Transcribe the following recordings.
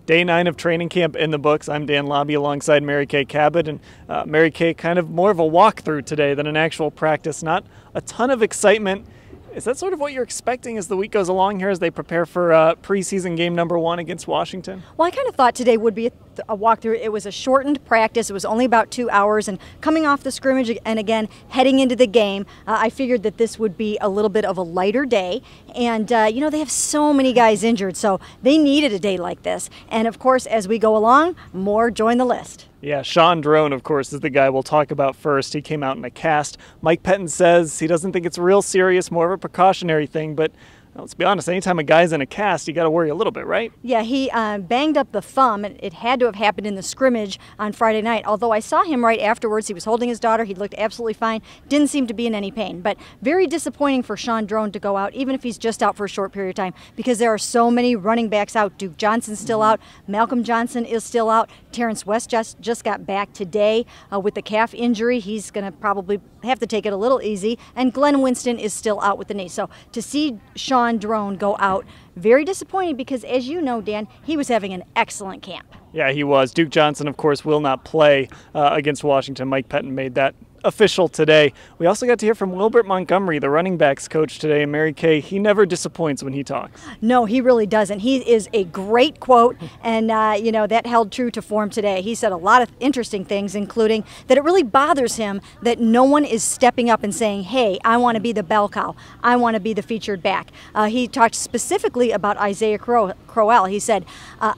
Day 9 of training camp in the books. I'm Dan-Labbe alongside Mary-Kay-Cabot, and Mary-Kay, kind of more of a walkthrough today than an actual practice. Not a ton of excitement. Is that sort of what you're expecting as the week goes along here as they prepare for preseason game number 1 against Washington? Well, I kind of thought today would be a walkthrough. It was a shortened practice. It was only about 2 hours, and coming off the scrimmage and again heading into the game, I figured that this would be a little bit of a lighter day. And you know, they have so many guys injured, so they needed a day like this. And of course, as we go along, more join the list. Yeah, Sean Drone, of course, is the guy we'll talk about first. He came out in a cast. Mike Pettine says he doesn't think it's real serious, more of a precautionary thing, but let's be honest, anytime a guy's in a cast, you got to worry a little bit, right? Yeah, he banged up the thumb. It had to have happened in the scrimmage on Friday night, although I saw him right afterwards. He was holding his daughter. He looked absolutely fine. Didn't seem to be in any pain. But very disappointing for Sean Drone to go out, even if he's just out for a short period of time, because there are so many running backs out. Duke Johnson's still out. Malcolm Johnson is still out. Terrence West just got back today with the calf injury. He's going to probably have to take it a little easy. And Glenn Winston is still out with the knee. So to see Sean Drone go out, very disappointing, because as you know, Dan, he was having an excellent camp. Yeah, he was. Duke Johnson, of course, will not play against Washington. Mike Pettine made that official today. We also got to hear from Wilbert Montgomery, the running backs coach today. And Mary-Kay, he never disappoints when he talks. No, he really doesn't. He is a great quote, and you know, that held true to form today. He said a lot of interesting things, including that it really bothers him that no one is stepping up and saying, hey, I want to be the bell cow. I want to be the featured back. He talked specifically about Isaiah Crowell. He said,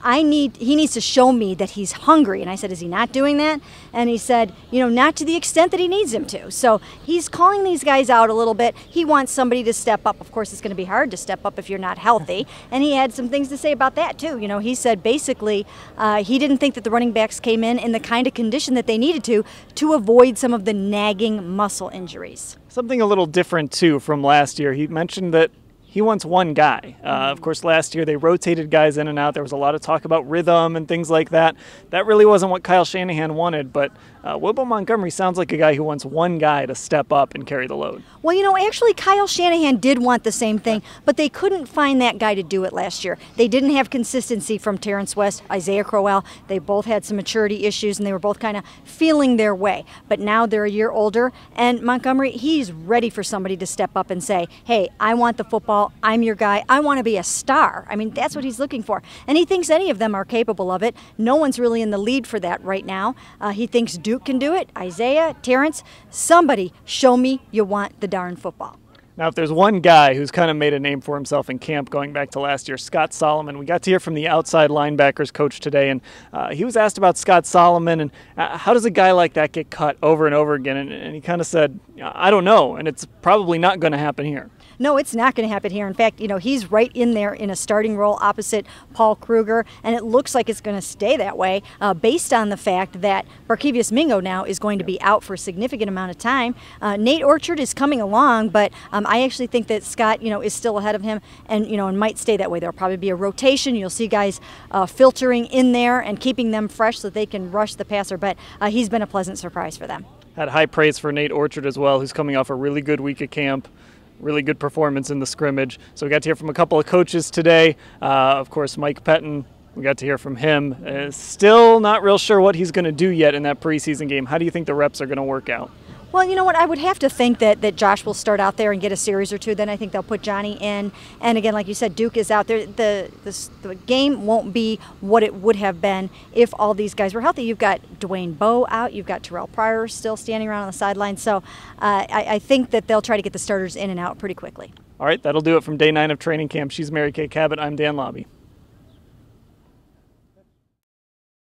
he needs to show me that he's hungry. And I said, is he not doing that? And he said, you know, not to the extent that he needs him to. So he's calling these guys out a little bit. He wants somebody to step up. Of course, it's going to be hard to step up if you're not healthy. And he had some things to say about that, too. You know, he said basically he didn't think that the running backs came in the kind of condition that they needed to avoid some of the nagging muscle injuries. Something a little different, too, from last year. He mentioned that he wants one guy. Of course, last year they rotated guys in and out. There was a lot of talk about rhythm and things like that. That really wasn't what Kyle Shanahan wanted, but Wilbert Montgomery sounds like a guy who wants one guy to step up and carry the load. Well, you know, actually Kyle Shanahan did want the same thing, but they couldn't find that guy to do it last year. They didn't have consistency from Terrence West, Isaiah Crowell. They both had some maturity issues, and they were both kind of feeling their way. But now they're a year older, and Montgomery, he's ready for somebody to step up and say, hey, I want the football. I'm your guy. I want to be a star. I mean, that's what he's looking for. And he thinks any of them are capable of it. No one's really in the lead for that right now. He thinks Duke can do it. Isaiah, Terrence, somebody show me you want the darn football. Now, if there's one guy who's kind of made a name for himself in camp going back to last year, Scott Solomon. We got to hear from the outside linebackers coach today, and he was asked about Scott Solomon and how does a guy like that get cut over and over again, and he kind of said, I don't know, and it's probably not going to happen here. No, it's not going to happen here. In fact, you know, he's right in there in a starting role opposite Paul Kruger, and it looks like it's going to stay that way based on the fact that Barkevious Mingo now is going to be out for a significant amount of time. Nate Orchard is coming along, but I actually think that Scott, you know, is still ahead of him, and you know, and might stay that way. There'll probably be a rotation. You'll see guys filtering in there and keeping them fresh so they can rush the passer. But he's been a pleasant surprise for them. Had high praise for Nate Orchard as well, who's coming off a really good week of camp. Really good performance in the scrimmage. So we got to hear from a couple of coaches today. Of course, Mike Pettine, we got to hear from him. Still not real sure what he's going to do yet in that preseason game. How do you think the reps are going to work out? Well, you know what, I would have to think that Josh will start out there and get a series or two. Then I think they'll put Johnny in. And again, like you said, Duke is out there. The game won't be what it would have been if all these guys were healthy. You've got Dwayne Bowe out. You've got Terrell Pryor still standing around on the sideline. So I think that they'll try to get the starters in and out pretty quickly. All right, that'll do it from day 9 of training camp. She's Mary-Kay-Cabot. I'm Dan-Labbe.